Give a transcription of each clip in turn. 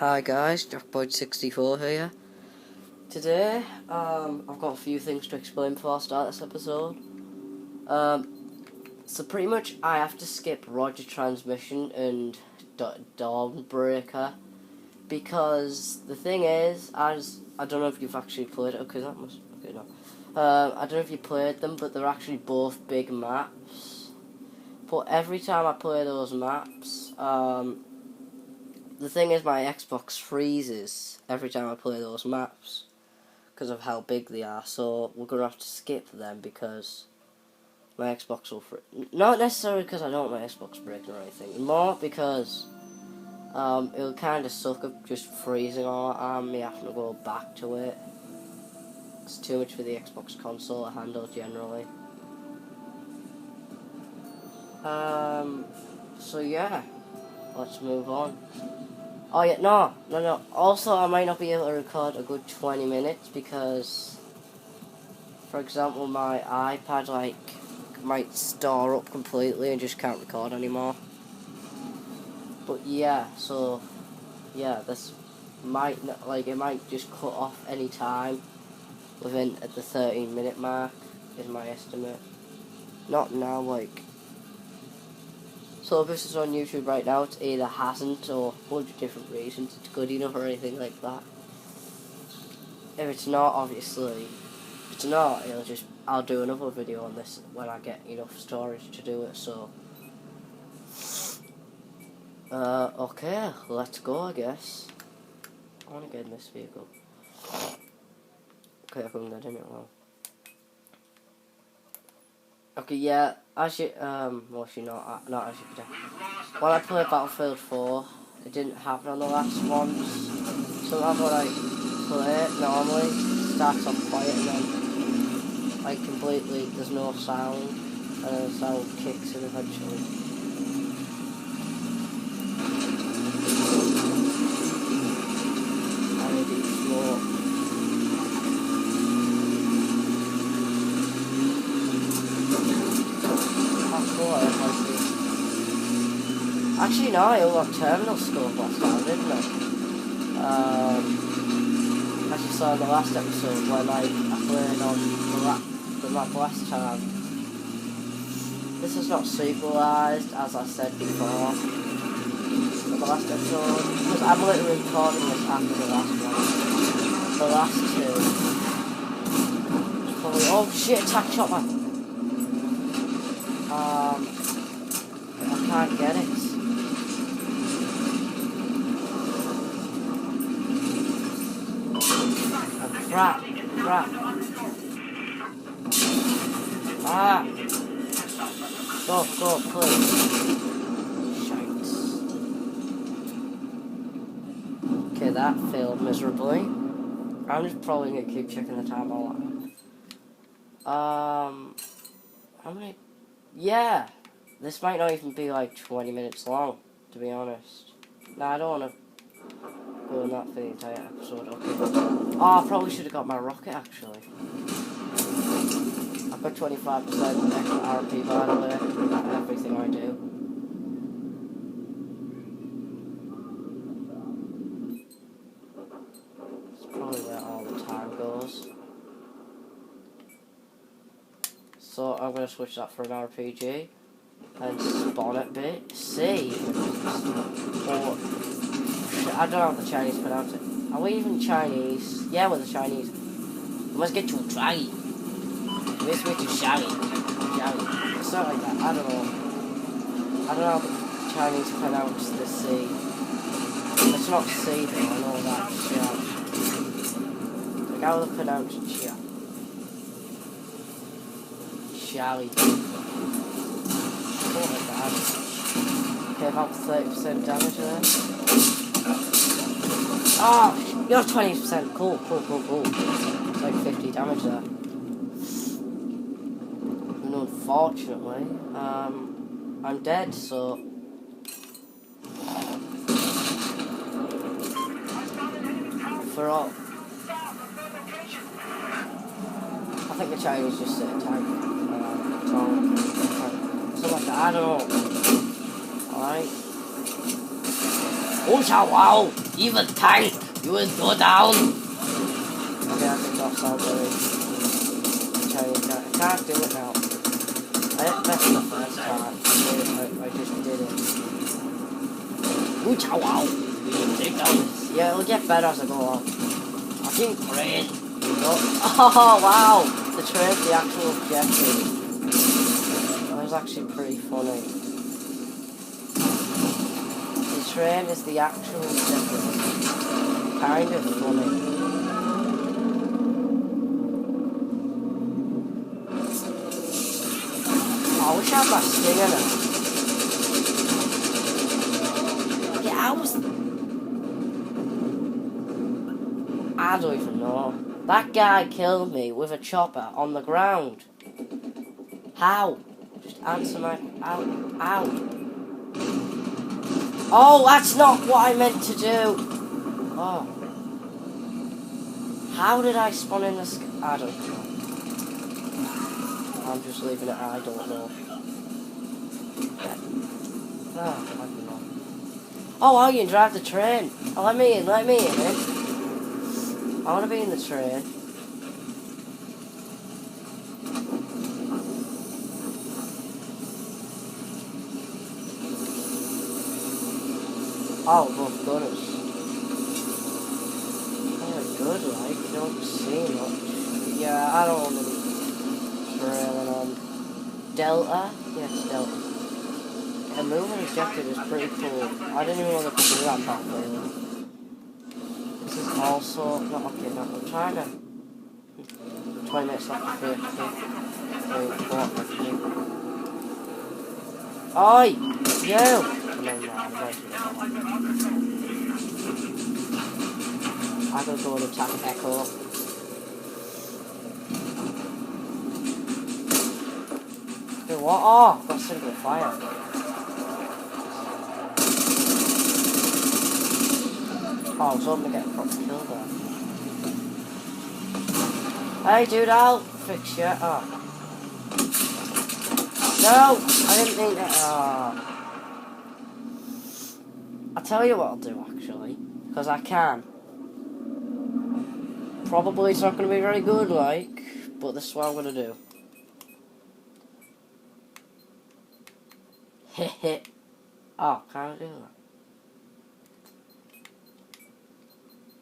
Hi guys, Jackboy64 here. Today, I've got a few things to explain before I start this episode. So pretty much I have to skip Roger Transmission and Dawnbreaker because the thing is, I don't know if you've actually played it. Okay, that must. Okay, no. I don't know if you played them, but they're actually both big maps. But every time I play those maps, the thing is, my Xbox freezes every time I play those maps because of how big they are. So we're gonna have to skip them because my Xbox will freeze. Not necessarily because I don't want my Xbox breaking or anything. More because it'll kind of suck of just freezing all the time. Me having to go back to it. It's too much for the Xbox console to handle generally. So yeah, let's move on. Oh yeah, no. Also, I might not be able to record a good 20 minutes because, for example, my iPad might store up completely and just can't record anymore. But yeah, so yeah, this might not, it might just cut off any time within at the 13-minute mark is my estimate. Not now, So if this is on YouTube right now, it either hasn't or a bunch of different reasons it's good enough or anything like that. If it's not, obviously, if it's not, I'll do another video on this when I get enough storage to do it, so. Okay, let's go, I guess. I want to get in this vehicle. Okay, I couldn't get in it well. Okay, yeah, actually, not as you could. When I played Battlefield 4, it didn't happen on the last ones. Sometimes when I play it normally, it starts off quiet and then, completely, there's no sound, and then the sound kicks in eventually. I need to eat smoke. Actually, no, it was terminal scope last time, didn't it? As you saw in the last episode when I played on the map last time. This is not sequelized, as I said before. In the last episode, because I'm literally recording this after the last one. The last two. Probably, oh shit, attack shotman! I can't get it. Crap. Ah! Go, please. Shite. Okay, that failed miserably. I'm just probably gonna keep checking the time all out. How many? Yeah! This might not even be 20 minutes long, to be honest. Nah, I don't wanna go on that for the entire episode. Okay. Oh, I probably should have got my rocket actually. I've got 25% extra RP by the way, for everything I do. It's probably where all the time goes. So I'm going to switch that for an RPG. And spawn it bit. C. Or I don't know how the Chinese pronounce it. Are we even Chinese? Yeah, we're the Chinese. We must get to a draggy. We must get to shaggy. It's not like that. I don't know. I don't know how the Chinese pronounce the C. It's not C though, I know that. Shag. Like how they pronounce shag. Shaggy. Like that. Okay, about 30% damage there. Oh, you're 20%. Cool. It's like 50 damage there. And unfortunately, I'm dead, so. For all. I think the Chinese just sit a tank. Something like that, I don't know. Alright. Oh, wow! Even tank, you will go down. Okay, I think that sounds very Chinese. I can't do it now. I didn't mess it the first time. I just did it. Ooh, chow wow. Take down this. Yeah, it'll get better as I go on. Fucking train. Oh wow! The train's the actual objective. That was actually pretty funny. The train is the actual objective. Kind of funny. I wish I had my stinger now. Yeah, I don't even know. That guy killed me with a chopper on the ground. How? Just answer my... Ow. Oh, that's not what I meant to do. Oh. How did I spawn in the sky? I don't know. I'm just leaving it. I don't know. Oh, I don't know. Oh, you can drive the train. Oh, let me in. I want to be in the train. Oh, both gunners. Oh, good, like, you don't see much. Yeah, I don't want to be trailing on Delta. Yeah, it's Delta. The moving objective is pretty cool. I didn't even know they could do that back then. This is also not okay. No, I'm trying to 20 minutes left to Oi! You! I gotta go and attack Echo. Hey, what? Oh! Got single fire. Oh, I was hoping to get a proper kill there. Hey dude, I'll fix you. Oh. No! I didn't mean that. Oh. I'll tell you what I'll do actually. Because I can. Probably it's not going to be very good, like. But this is what I'm going to do. Heh. Oh, can't do that.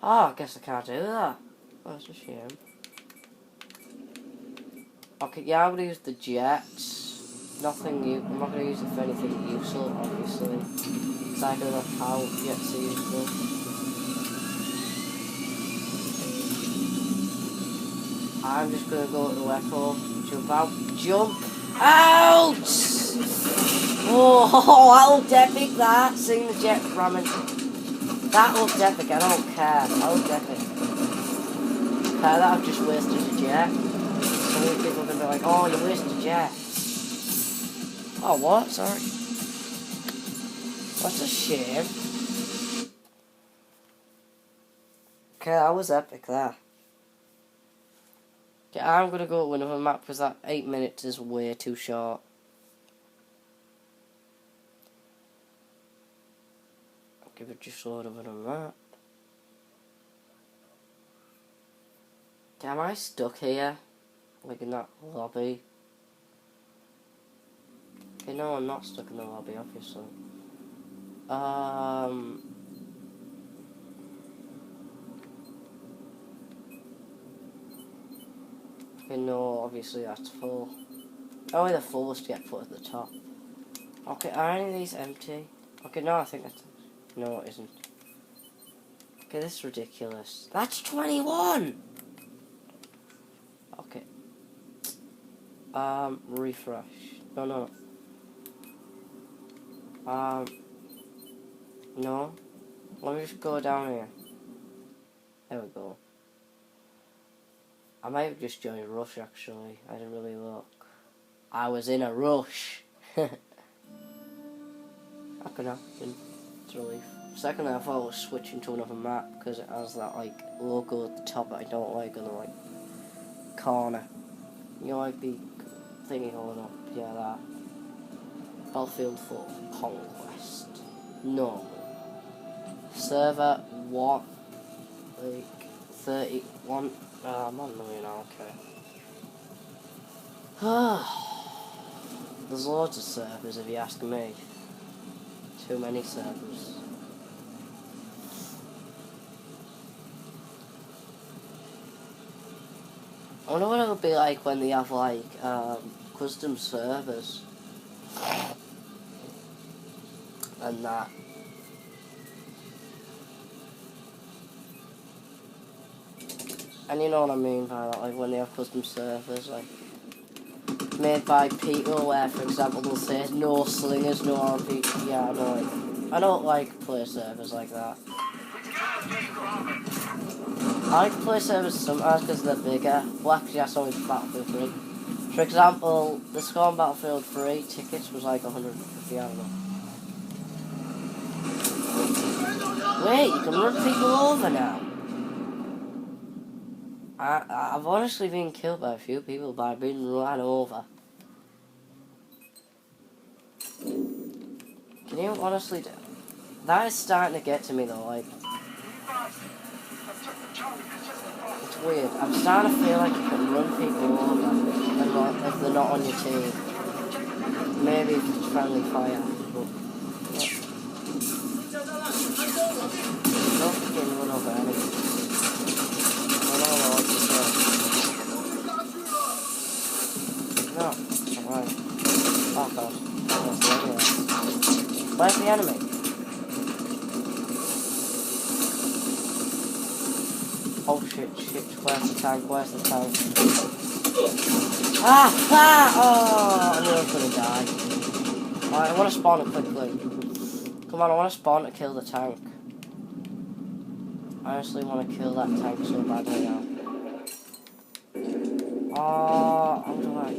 Oh, I guess I can't do that. Oh, that's a shame. Okay, yeah, I'm going to use the jets. Nothing new. I'm not going to use it for anything useful, obviously. Because I don't know how jets are useful. I'm just going to go to the Echo. Jump out. Jump out! Oh, that looked epic, that. Seeing the jet ramming. That looked epic, I don't care. That looked epic. That I've just wasted a jet. So many people are going to be like, oh, you wasted a jet. Oh, what? Sorry. That's a shame. Okay, that was epic, that. Okay, I'm going to go with another map because that 8 minutes is way too short. I'll give it just a load of another map. Okay, am I stuck here? Like in that lobby? Okay, no, I'm not stuck in the lobby, obviously. Okay, no, obviously that's full. Only the fullest get put at the top. Okay, are any of these empty? Okay, no, I think that's... No, it isn't. Okay, this is ridiculous. That's 21! Okay. Refresh. No. No. Let me just go down here. There we go. I might have just joined Rush, actually. I didn't really look. I was in a rush. That could happen. It's a relief. Secondly, I thought I was switching to another map because it has that, like, logo at the top that I don't like on the, like, corner. You know, like the thingy going up. Yeah, that. Battlefield 4 Conquest. No. server, what? Like, 31, I'm on million now, okay. There's loads of servers if you ask me. Too many servers. I wonder what it'll be like when they have like custom servers and that. And you know what I mean by that, like when they have custom servers, like made by people where, for example, they'll say no slingers, no RP. Yeah, I don't like play servers like that. I like to play servers sometimes because they're bigger. Well, actually, that's only Battlefield 3. For example, the score on Battlefield 3 tickets was like 150, I don't know. Wait, you can run people over now. I've honestly been killed by a few people by being run over. Can you honestly do? That is starting to get to me though, like. It's weird. I'm starting to feel like you can run people over and not, if they're not on your team. Maybe if it's friendly fire. But, yeah. Don't fucking run over anyone. I don't know what to say. No, it's alright. Oh god. Where's the enemy? Oh shit, where's the tank, Oh, I knew I was gonna die. Alright, I wanna spawn it quickly. Come on, I wanna spawn to kill the tank. I honestly wanna kill that tank so badly now. Oh, how do I?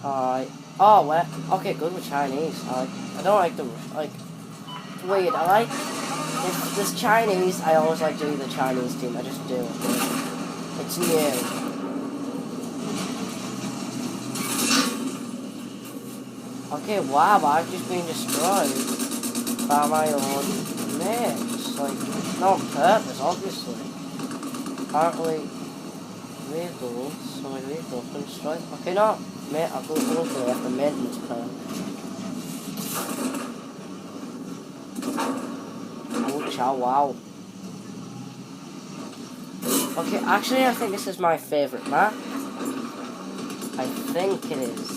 Alright. Oh, where? Okay, good with Chinese. I don't like the, like, weird. I like, if there's Chinese, I always like doing the Chinese team. I just do it. It's new. Okay, wow, but I've just been destroyed by my own mates. Like, not on purpose, obviously. Apparently, vehicles, so my vehicle's been destroyed. Okay, no, mate, I've got to go for the maintenance perk. Oh, wow. Okay, actually, I think this is my favourite map. I think it is.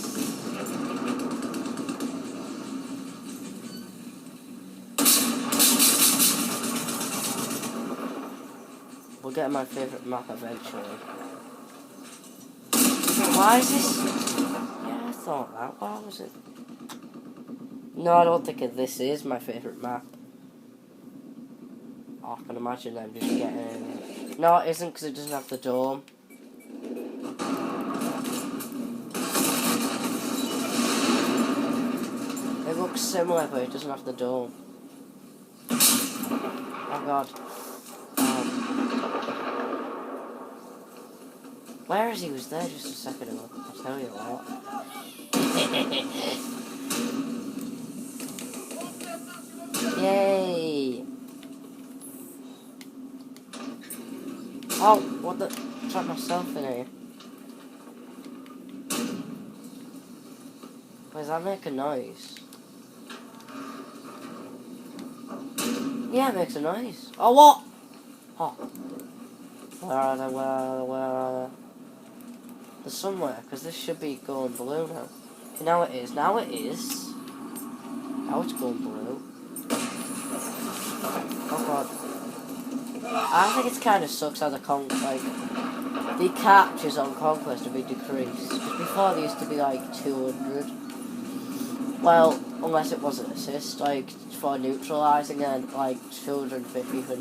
We'll get my favourite map eventually. Why is this? Yeah, I thought that. Why was it? No, I don't think this is my favourite map. Oh, I can imagine them just getting... No, it isn't because it doesn't have the dome. It looks similar, but it doesn't have the dome. Oh god. Where is he? He was there just a second ago. I'll tell you what. Yay! Oh, what the? Trapped myself in here. Does that make a noise? Yeah, it makes a noise. Oh, what? Oh. Where are they? They're somewhere, because this should be going blue now. Okay, now it is. Now it's going blue. Oh god. I think it kind of sucks how the captures on Conquest have been decreased. Because before they used to be like 200. Well, unless it was an assist, like for neutralising, and like 250 for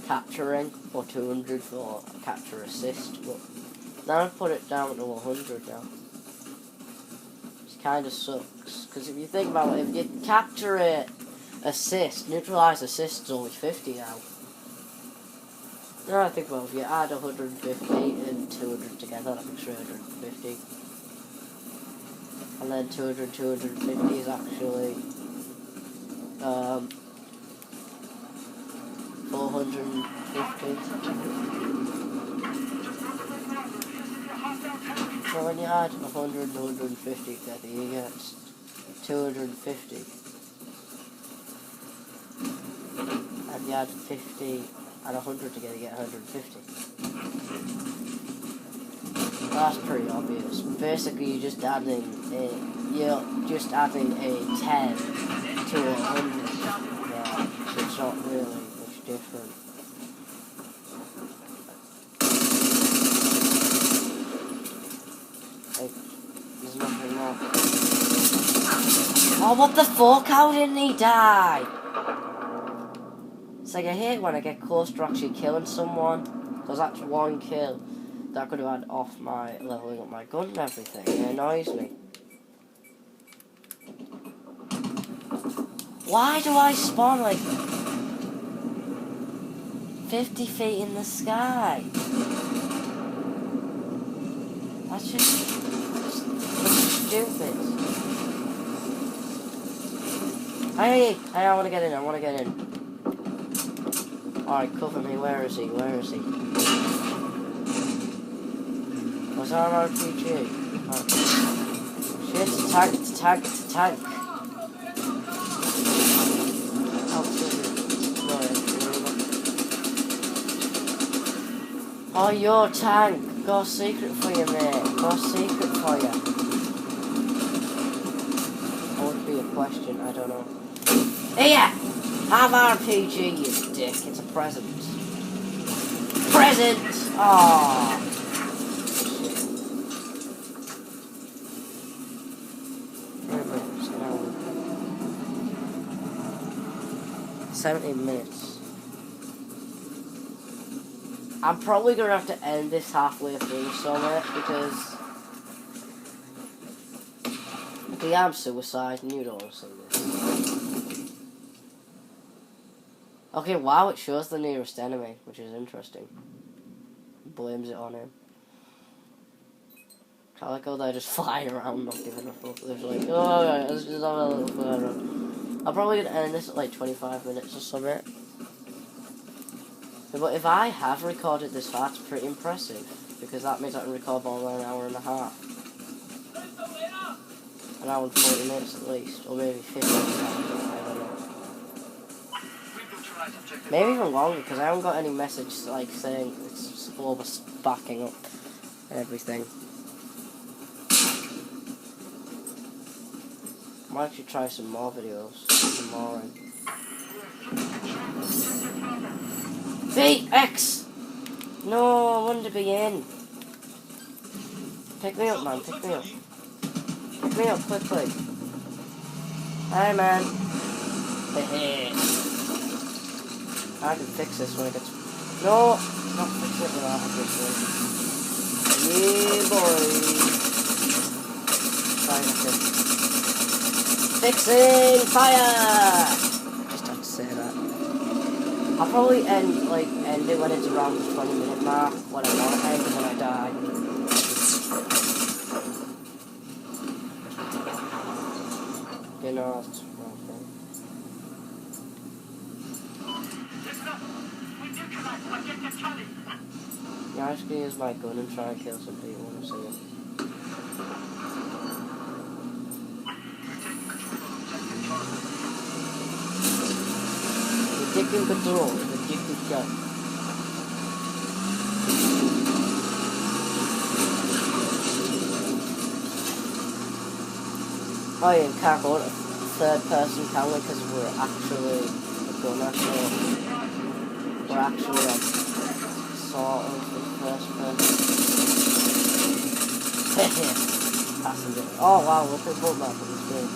capturing, or 200 for capture assist. But now I've put it down to 100 now. It kind of sucks. Because if you think about it, if you capture it, assist, neutralise assist is only 50 now. Now I think about it, if you add 150 and 200 together, that'd be 350. And then 200, 250 is actually 450. So when you add 100 and 150 together, you get 250. And you add 50 and 100 together, you get 150. That's pretty obvious. Basically, you're just adding a 10 to a 100. Yeah, so it's not really much different. Like, there's nothing more. Oh, what the fuck? How didn't he die? It's like I hate when I get close to actually killing someone, because that's one kill that could have had off my leveling up my gun and everything. It annoys me. Why do I spawn like 50 feet in the sky? That's just stupid. Hey, I want to get in, Alright, cover me, where is he? Was that an RPG? Oh. Shit, it's a tank. Oh, your tank. Got a secret for you, mate. Got a secret for you. That would be a question, I don't know. Here! Have RPG, you dick. It's a present. Present! Aww. 17 minutes. I'm probably gonna have to end this halfway through somewhere because I'm suicide and you don't want to see this. Okay, wow, it shows the nearest enemy, which is interesting. Blames it on him. I like how they're just flying around, not giving a fuck. They're just like, oh, yeah, let's just have a little fly around. I'm probably gonna end this at like 25 minutes or something. But if I have recorded this far, it's pretty impressive. Because that means I can record more than an hour and a half. An hour and 40 minutes at least. Or maybe 50 minutes, I don't know. Maybe even longer, because I haven't got any message like saying it's all backing up and everything. I might actually try some more videos tomorrow. VX! No, I wanted to be in. Pick me up, man, pick me up. Pick me up quickly. Hi, man. Hey. I can fix this when it gets... No! Not fixing it without obviously. Yeah, boy. Fixing fire! Just have to say that. I'll probably end it when it's around the 20-minute mark, when I want to end and then I die. You know, that's one thing. Yeah, I'm just gonna use my gun and try and kill some people when I see them. Taking control is a difficult job. Oh yeah, can't go to third person, can we? Because we're actually a gunner, so we're actually like sort of the first person. Passenger. Oh wow, look at the boat map on the screen.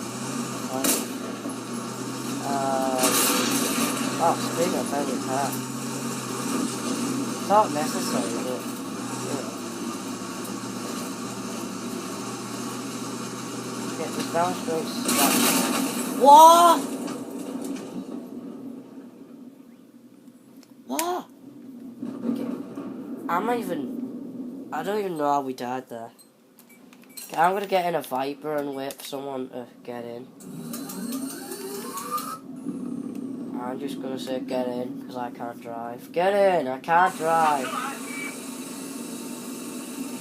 Oh, speaking of favorite car. It's not necessary, but, you know. Okay, this balance goes stuck. What? What? Okay. I don't even know how we died there. I'm gonna get in a Viper and wait for someone to get in. I'm just gonna say get in, because I can't drive. Get in! I can't drive!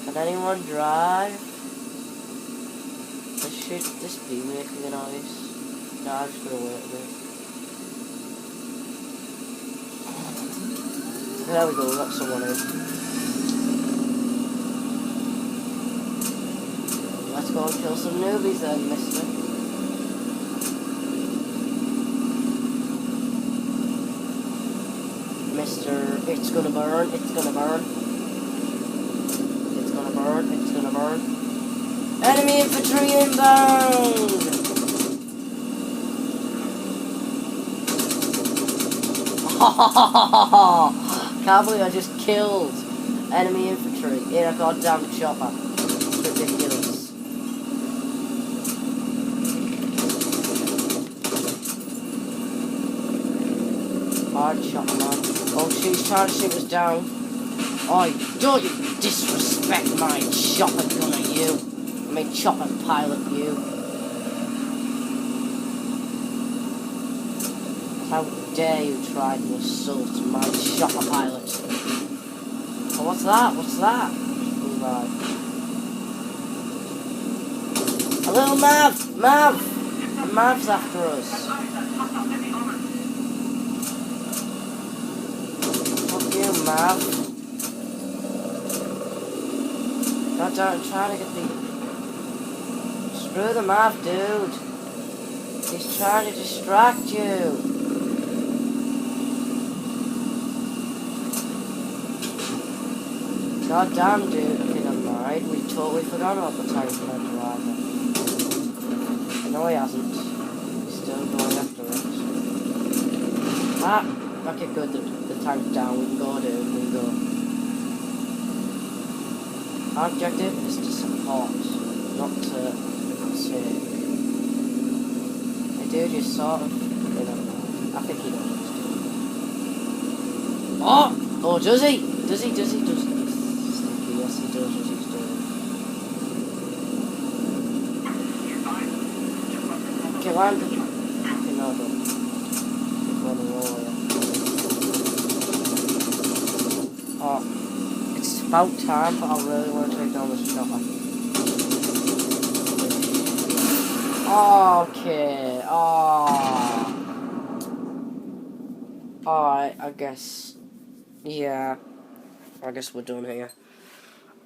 Can anyone drive? Should this be making a noise? No, I'm just gonna wait a bit. There we go, we got someone in. Let's go and kill some newbies then, mister. It's gonna burn, it's gonna burn. It's gonna burn, it's gonna burn. Enemy infantry inbound! Can't believe I just killed enemy infantry in a goddamn chopper. It's ridiculous. Hard chopper, man. Oh, she's trying to shoot us down. Oh, don't you disrespect my chopper gunner, you. I mean, chopper pilot, you. How dare you try to assault my chopper pilot? Oh, what's that? What's that? Oh, my. A little Mav! Mav! A Mav's after us. Fuck you, Mav. God damn, I'm trying to get the... Screw the Mav, dude. He's trying to distract you. God damn, dude. Okay, never mind. We totally forgot about the tank driver. No, he hasn't. He's still going after us. Ah! Okay, good. The tank's down. We can go, dude. We can go. Our objective is to support, not to take. Hey, dude, you sort of... You know, I think he knows what he's doing. Oh! Oh, does he? Does he? Does he? Does he? Yes, he does what he's doing. Okay, land. Okay, no, don't. He's running over here. Oh, it's about time, but I really want to take down this chopper. Okay, oh. Alright, I guess. Yeah. I guess we're done here.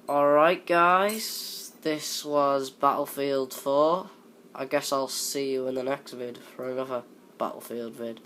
Alright guys, this was Battlefield 4. I guess I'll see you in the next vid for another Battlefield vid.